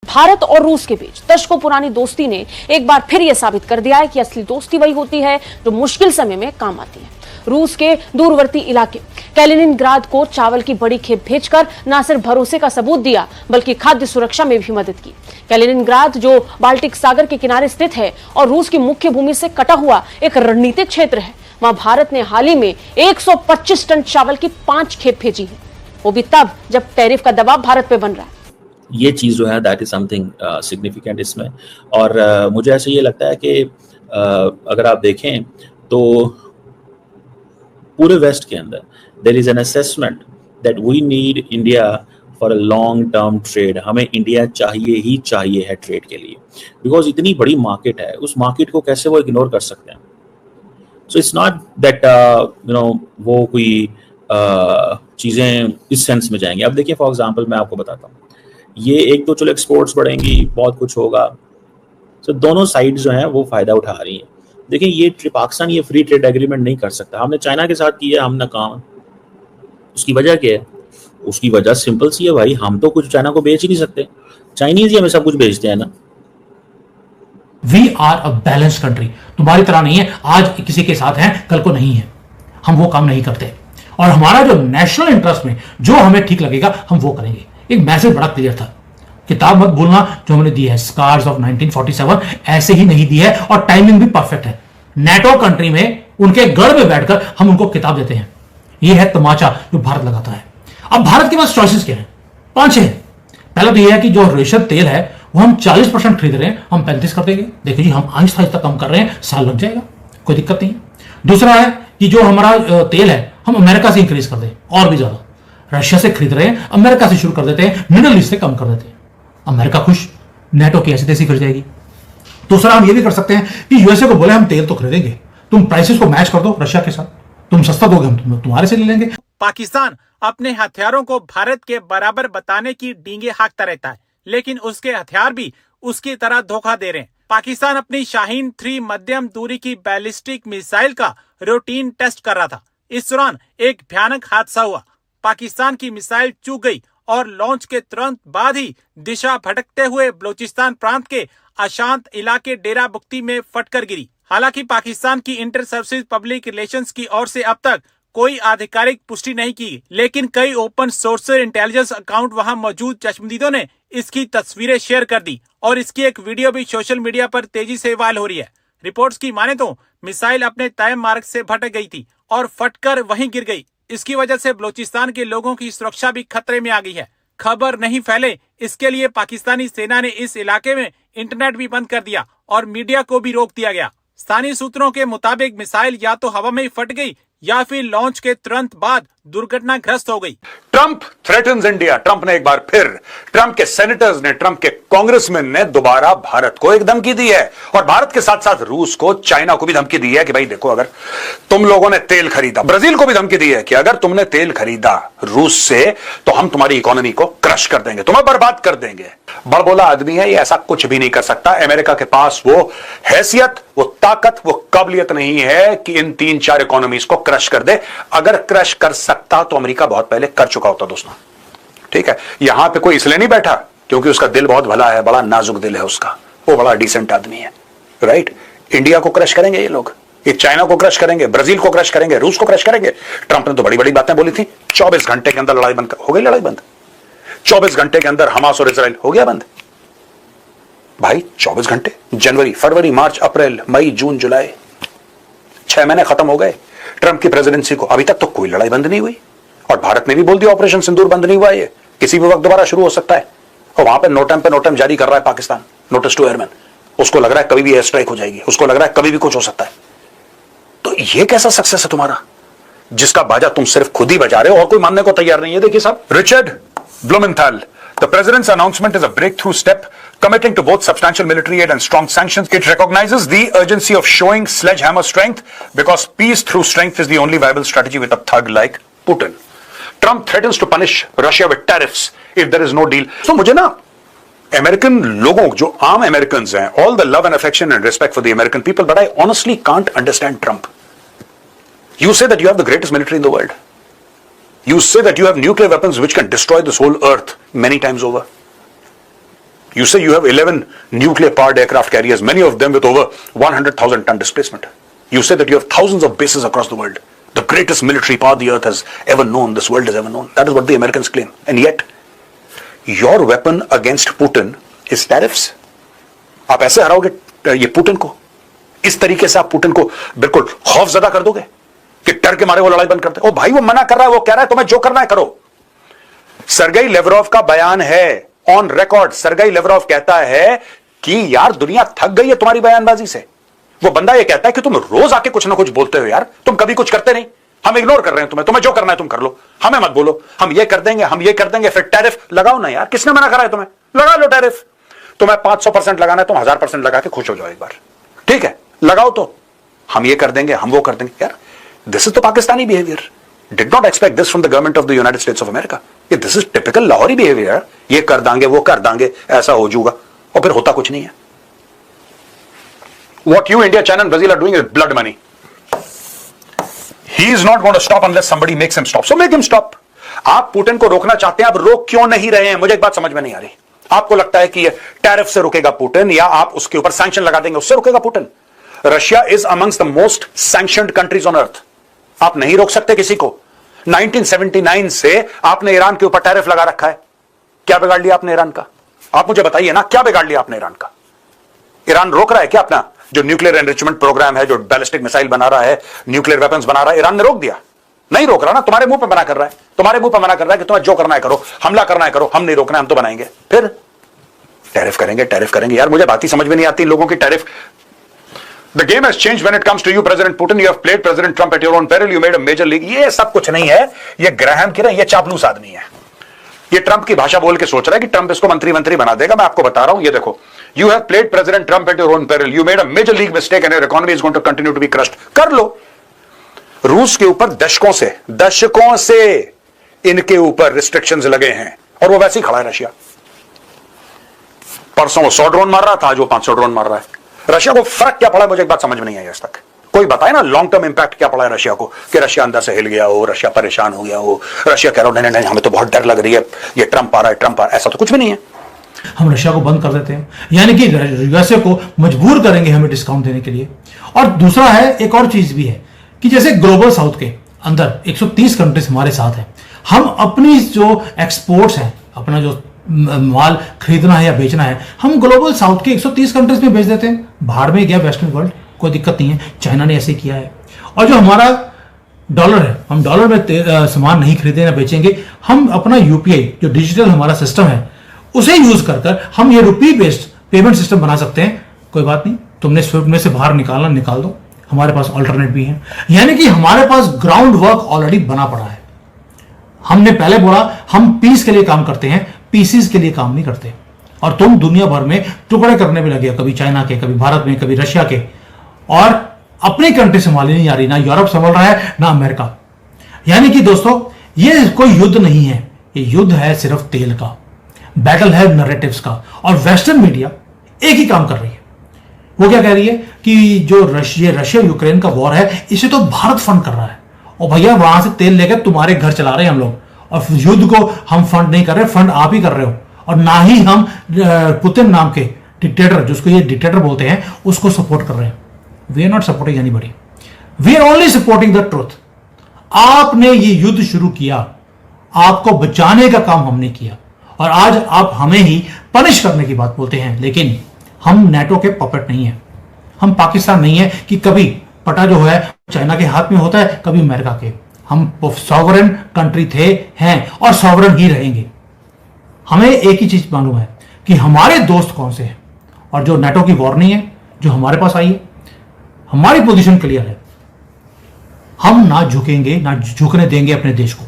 भारत और रूस के बीच दशकों पुरानी दोस्ती ने एक बार फिर यह साबित कर दिया है कि असली दोस्ती वही होती है जो मुश्किल समय में काम आती है। रूस के दूरवर्ती इलाके कैलिनिनग्राद को चावल की बड़ी खेप भेजकर न सिर्फ भरोसे का सबूत दिया बल्कि खाद्य सुरक्षा में भी मदद की। कैलिनिनग्राद जो बाल्टिक सागर के किनारे स्थित है और रूस की मुख्य भूमि से कटा हुआ एक रणनीतिक क्षेत्र है, वहां भारत ने हाल ही में 125 टन चावल की 5 खेप भेजी है, वो भी तब जब टैरिफ का दबाव भारत पे बन रहा है। ये चीज़ जो है दैट इज समथिंग सिग्निफिकेंट इसमें। और मुझे ऐसे ये लगता है कि अगर आप देखें तो पूरे वेस्ट के अंदर there is an assessment that we need India for a long term trade. हमें इंडिया चाहिए ही चाहिए है ट्रेड के लिए, बिकॉज इतनी बड़ी मार्केट है, उस मार्केट को कैसे वो इग्नोर कर सकते हैं। सो इट्स नॉट दैट वो कोई चीज़ें इस सेंस में जाएंगी। अब देखिए फॉर एग्जांपल मैं आपको बताता हूँ, ये एक तो चलो एक्सपोर्ट्स बढ़ेंगी, बहुत कुछ होगा, तो दोनों साइड जो हैं वो फायदा उठा रही हैं। देखिए ये पाकिस्तान ये फ्री ट्रेड एग्रीमेंट नहीं कर सकता। हमने चाइना के साथ किया, हम नाकाम। उसकी वजह क्या है? उसकी वजह सिंपल सी है भाई, हम तो कुछ चाइना को बेच ही नहीं सकते, चाइनीज ही हमें सब कुछ बेचते हैं ना। We are a balance country, तुम्हारी तरह नहीं है आज किसी के साथ है कल को नहीं है, हम वो काम नहीं करते और हमारा जो नेशनल इंटरेस्ट में जो हमें ठीक लगेगा हम वो करेंगे। एक मैसेज बड़ा क्लियर था, किताब मत भूलना जो हमने दी है स्कार्स ऑफ 1947 ऐसे ही नहीं दी है और टाइमिंग भी परफेक्ट है। नेटो कंट्री में उनके गढ़ में बैठकर हम उनको किताब देते हैं। यह है तमाचा जो भारत लगाता है। अब भारत के पास चॉइसेस क्या है? 5 है। पहला तो यह है कि जो रेशम तेल है वो हम 40% खरीद रहे हैं, हम 35 कर देंगे। देखिए जी, हम आहिस्ता आहिस्ता कम कर रहे हैं, साल लग जाएगा, कोई दिक्कत नहीं है। दूसरा है कि जो हमारा तेल है हम अमेरिका से इंक्रीज कर दें और भी ज्यादा। रशिया से खरीद रहे हैं, अमेरिका से शुरू कर देते हैं, मिडिल ईस्ट से कम कर देते हैं। अमेरिका खुश, नेटो की ऐसी तैसी खरीद जाएगी। दूसरा हम ये भी कर सकते हैं कि यूएसए को बोले हम तेल तो खरीदेंगे, तुम प्राइसेस को मैच कर दो रशिया के साथ, तुम सस्ता दोगे हम तुम्हारे से ले लेंगे। पाकिस्तान अपने हथियारों को भारत के बराबर बताने की डींगे हाँकता रहता है, लेकिन उसके हथियार भी उसकी तरह धोखा दे रहे हैं। पाकिस्तान अपनी शाहीन 3 मध्यम दूरी की बैलिस्टिक मिसाइल का रूटीन टेस्ट कर रहा था। इस दौरान एक भयानक हादसा हुआ। पाकिस्तान की मिसाइल चूक गई और लॉन्च के तुरंत बाद ही दिशा भटकते हुए बलूचिस्तान प्रांत के अशांत इलाके डेरा बुख्ती में फटकर गिरी। हालांकि पाकिस्तान की इंटर सर्विसेज पब्लिक रिलेशंस की ओर से अब तक कोई आधिकारिक पुष्टि नहीं की, लेकिन कई ओपन सोर्स इंटेलिजेंस अकाउंट वहां मौजूद चश्मदीदों ने इसकी तस्वीरें शेयर कर दी और इसकी एक वीडियो भी सोशल मीडिया पर तेजी से वायरल हो रही है। रिपोर्ट्स की माने तो मिसाइल अपने तय मार्ग से भटक गई थी और फटकर वहीं गिर गई। इसकी वजह से बलूचिस्तान के लोगों की सुरक्षा भी खतरे में आ गई है। खबर नहीं फैले इसके लिए पाकिस्तानी सेना ने इस इलाके में इंटरनेट भी बंद कर दिया और मीडिया को भी रोक दिया गया। स्थानीय सूत्रों के मुताबिक मिसाइल या तो हवा में ही फट गई या फिर लॉन्च के तुरंत बाद दुर्घटनाग्रस्त हो गई। Trump threatens India. ट्रंप ने एक बार फिर, ट्रंप के सेनेटर्स ने, ट्रंप के कांग्रेसमैन ने दोबारा भारत को एक धमकी दी है और भारत के साथ साथ रूस को, चाइना को भी धमकी दी है कि भाई देखो, अगर तुम लोगों ने तेल खरीदा, ब्राजील को भी धमकी दी है कि अगर तुमने तेल खरीदा रूस से तो हम तुम्हारी इकोनॉमी को क्रश कर देंगे, तुम्हें बर्बाद कर देंगे। बड़बोला आदमी है ये, ऐसा कुछ भी नहीं कर सकता। अमेरिका के पास वो हैसियत, वो ताकत, वो काबिलियत नहीं है कि इन 3-4 इकोनॉमीज को क्रश कर दे। अगर क्रश कर सकता तो अमेरिका बहुत पहले कर चुका होता दोस्तों, ठीक है। यहां पे कोई इसलिए नहीं बैठा क्योंकि उसका दिल बहुत भला है, बड़ा नाजुक दिल है उसका, वो बड़ा डिसेंट आदमी है, राइट। इंडिया को क्रश करेंगे ये लोग, ये चाइना को क्रश करेंगे, ब्राजील को क्रश करेंगे, रूस को क्रश करेंगे। ट्रंप ने तो बड़ी बड़ी बातें बोली थी। 24 घंटे के अंदर लड़ाई बंद हो गई, लड़ाई बंद। 24 घंटे के अंदर हमास और इजराइल हो गया बंद। भाई 24 घंटे, जनवरी, फरवरी, मार्च, अप्रैल, मई, जून, जुलाई, 6 महीने खत्म हो गए ट्रंप की प्रेसिडेंसी को, अभी तक तो कोई लड़ाई बंद नहीं हुई। और भारत ने भी बोल दिया ऑपरेशन सिंदूर बंद नहीं हुआ, ये किसी भी वक्त दोबारा शुरू हो सकता है। और वहां पे नोटम जारी कर रहा है पाकिस्तान, नोटिस टू एयरमैन। उसको लग रहा है कभी भी एयर स्ट्राइक हो जाएगी, उसको लग रहा है कभी भी कुछ हो सकता है। तो ये कैसा सक्सेस है तुम्हारा, जिसका बाजा तुम सिर्फ खुद ही बजा रहे हो और कोई मानने को तैयार नहीं है। देखिए साहब, Richard Blumenthal, the president's announcement is a breakthrough step committing to both substantial military aid and strong sanctions. It recognizes the urgency of showing sledgehammer strength because peace through strength is the only viable strategy with a thug like Putin. Trump threatens to punish Russia with tariffs if there is no deal. So मुझे ना American लोगों, जो आम Americans हैं, all the love and affection and respect for the American people, but I honestly can't understand Trump. You say that you have the greatest military in the world. You say that you have nuclear weapons which can destroy this whole earth many times over. You say you have 11 nuclear-powered aircraft carriers, many of them with over 100,000 ton displacement. You say that you have thousands of bases across the world. The greatest military power the earth has ever known, this world has ever known. That is what the Americans claim. And yet, your weapon against Putin is tariffs. आप ऐसे हराओगे ये Putin को? इस तरीके से आप Putin को बिल्कुल खौफजदा कर दोगे कि डर के मारे वो लड़ाई बंद कर दे? ओ भाई, वो मना कर रहा है, वो कह रहा है तुम्हें जो करना है करो। सर्गेई लेवरोव का बयान है ऑन रिकॉर्ड। सर्गेई लेवरोव कहता है कि यार दुनिया थक गई है तुम्हारी बयानबाजी से। वो बंदा ये कहता है कि तुम रोज आके कुछ ना कुछ बोलते हो यार, तुम कभी कुछ करते नहीं, हम इग्नोर कर रहे हैं तुम्हें जो करना है तुम कर लो, हमें मत बोलो, हम ये कर देंगे, फिर टैरिफ लगाओ ना यार। किसने मना करा है तुम्हें? लगा लो टैरिफ। तुम्हें 500% लगाना है, तुम 1000% लगा के खुश हो जाओ एक बार, ठीक है, लगाओ तो, हम ये कर देंगे, हम वो कर देंगे। यार this is the Pakistani behaviour. Did not expect this from the government of the United states of America. This is typical Lahori behaviour. ये कर देंगे, वो कर देंगे, ऐसा हो जाऊगा, और फिर होता कुछ नहीं है। What you, India, China and Brazil are doing is blood money. He is not going to stop unless somebody makes him stop. So make him stop. आप पुतिन को रोकना चाहते हैं, आप रोक क्यों नहीं रहे हैं? मुझे एक बात समझ में नहीं आ रही। आपको लगता है कि ये टैरिफ से रुकेगा पुतिन, या आप उसके ऊपर सैंक्शन लगा देंगे उससे रुकेगा Putin? Russia is amongst the most sanctioned countries on earth. आप नहीं रोक सकते किसी को। 1979 से आपने ईरान के ऊपर टैरिफ लगा रखा है। क्या बिगाड़ लिया आपने ईरान का? आप मुझे बताइए ना, क्या बिगाड़ लिया आपने ईरान का? ईरान रोक रहा है क्या अपना जो न्यूक्लियर एनरिचमेंट प्रोग्राम है, जो बैलिस्टिक मिसाइल बना रहा है, न्यूक्लियर वेपन्स बना रहा है? ईरान ने रोक दिया? नहीं रोक रहा ना, तुम्हारे मुंह पे मना कर रहा है, तुम्हारे मुंह पे मना कर रहा है कि तुम्हें जो करना है करो, हमला करना है करो, हम नहीं रोकना है, हम तो बनाएंगे। फिर टैरिफ करेंगे। यार मुझे बात ही समझ में नहीं आती लोगों की। Tariff, the game has changed when it comes to you, President Putin. You have played President Trump at your own peril. You made a major league. ये सब कुछ नहीं है, ये ग्राहम की ना, ये चापलूस आदमी है। ये ट्रंप की भाषा बोल के सोच रहा है कि ट्रंप इसको मंत्री बना देगा। मैं आपको बता रहा हूं, ये देखो, you have played President Trump at your own peril. You made a major league mistake and your economy is going to continue to be crushed. कर लो। रूस के ऊपर दशकों से इनके ऊपर रिस्ट्रिक्शंस लगे हैं, और वो वैसे ही खड़ा है रशिया। परसों वो 100 ड्रोन मार रहा था, आज वो 500 ड्रोन मार रहा है। रशिया को फर्क क्या पड़ा है, मुझे एक बात समझ में नहीं आई आज तक। कोई बताए ना लॉन्ग टर्म इंपैक्ट क्या पड़ा है रशिया को, कि रशिया अंदर से हिल गया हो, रशिया परेशान हो गया हो, रशिया कह रहा हो नहीं हमें तो बहुत डर लग रही है, ये ट्रंप आ रहा है, ऐसा तो कुछ भी नहीं है। हम रशिया को बंद कर देते हैं, यानी कि यूएसए को मजबूर करेंगे हमें डिस्काउंट देने के लिए। और दूसरा है, एक और चीज भी है कि जैसे ग्लोबल साउथ के अंदर 130 कंट्रीज हमारे साथ हैं, हम अपनी जो एक्सपोर्ट्स हैं, अपना जो माल खरीदना है या बेचना है, हम ग्लोबल साउथ के 130 कंट्रीज में बेच देते हैं। बाहर में गया वेस्टर्न वर्ल्ड, कोई दिक्कत नहीं है, चाइना ने ऐसे किया है। और जो हमारा डॉलर है, हम डॉलर में सामान नहीं खरीदें या बेचेंगे, हम अपना यूपीआई जो डिजिटल हमारा सिस्टम है उसे यूज कर हम ये रुपी बेस्ड पेमेंट सिस्टम बना सकते हैं। कोई बात नहीं, तुमने स्विफ्ट में से बाहर निकालना निकाल दो, हमारे पास अल्टरनेट भी है। यानी कि हमारे पास ग्राउंड वर्क ऑलरेडी बना पड़ा है। हमने पहले बोला हम पीस के लिए काम करते हैं, पीसीस के लिए काम नहीं करते। और तुम दुनिया भर में टुकड़े करने में लगे, कभी चाइना के, कभी भारत में, कभी रशिया के, और अपनी कंट्री संभाली नहीं आ रही। ना यूरोप संभाल रहा है, ना अमेरिका। यानी कि दोस्तों, ये कोई युद्ध नहीं है, ये युद्ध है सिर्फ तेल का, बैटल है नैरेटिव्स का। और वेस्टर्न मीडिया एक ही काम कर रही है। वो क्या कह रही है कि जो रशिया यूक्रेन का वॉर है, इसे तो भारत फंड कर रहा है, और भैया वहां से तेल लेकर तुम्हारे घर चला रहे हैं हम लोग, और युद्ध को हम फंड नहीं कर रहे, फंड आप ही कर रहे हो। और ना ही हम पुतिन नाम के डिक्टेटर, जिसको ये डिक्टेटर बोलते हैं, उसको सपोर्ट कर रहे हैं। We are not supporting anybody, we are only supporting the truth. आपने ये युद्ध शुरू किया, आपको बचाने का काम हमने किया, और आज आप हमें ही पनिश करने की बात बोलते हैं। लेकिन हम नेटो के पपेट नहीं है, हम पाकिस्तान नहीं है कि कभी पटा जो है चाइना के हाथ में होता है, कभी अमेरिका के। हम सॉवरेन कंट्री थे, हैं, और सॉवरेन ही रहेंगे। हमें एक ही चीज मालूम है कि हमारे दोस्त कौन से हैं, और जो नेटो की वार्निंग है जो हमारे पास आई है, हमारी पोजीशन क्लियर है। हम ना झुकेंगे, ना झुकने देंगे अपने देश को।